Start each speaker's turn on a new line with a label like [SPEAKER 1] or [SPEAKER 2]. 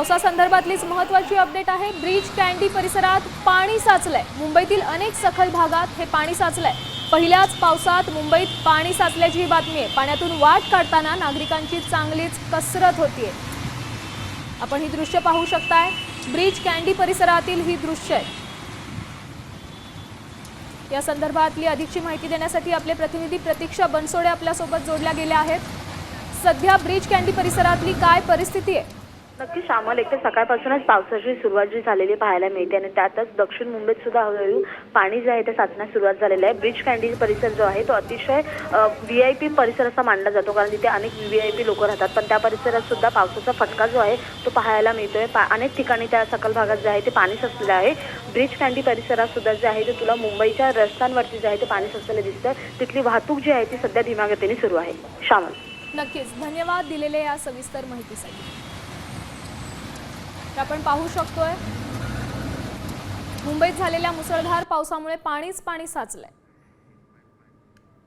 [SPEAKER 1] पावसासंदर्भातलीच महत्त्वाची अपडेट आहे। Bridge candy परिसरात पाणी साचलंय। मुंबईतील अनेक सखल भागात हे पाणी साचलंय। पहिल्याच पावसात मुंबईत पाणी साचल्याची बातमी आहे। पाण्यातून वाट काढताना नागरिकांची चांगलीच कसरत होतीये। आपण ही दृश्य पाहू शकताय। ब्रिज कँडी परिसरातील ही दृश्य आहे। या संदर्भातली अधिकची माहिती देण्यासाठी आपले प्रतिनिधी प्रतीक्षा बनसोडे आपल्या सोबत जोडल्या गेल्या आहेत। सध्या ब्रिज कँडी परिसरातली काय परिस्थिती आहे?
[SPEAKER 2] नक्की श्यामल, एक तर सकाळपासूनच पावसाची सुरुवात जी झालेली पाहायला मिळते आणि त्यातच दक्षिण मुंबईत सुद्धा हळूहळू पाणी जे आहे ते साचण्यास सुरुवात झालेली आहे। ब्रिज कँडी परिसर जो आहे तो अतिशय VIP परिसर असा मानला जातो, कारण तिथे अनेक VIP लोक राहतात। पण त्या परिसरात सुद्धा पावसाचा फटका जो आहे तो पाहायला मिळतोय। अनेक ठिकाणी त्या सखल भागात जे आहे ते पाणी साचलेलं आहे। ब्रिज कँडी परिसरात सुद्धा जे आहे ते तुला मुंबईच्या रस्त्यांवरती जे आहे ते पाणी साचलेलं दिसतं। तिथली वाहतूक जी आहे ती सध्या धीम्यागतीने सुरू आहे। श्यामल,
[SPEAKER 1] नक्कीच धन्यवाद दिलेल्या या सविस्तर माहितीसाठी। आपण पाहू शकतोय मुंबईत झालेल्या मुसळधार पावसामुळे पाणी साचलंय।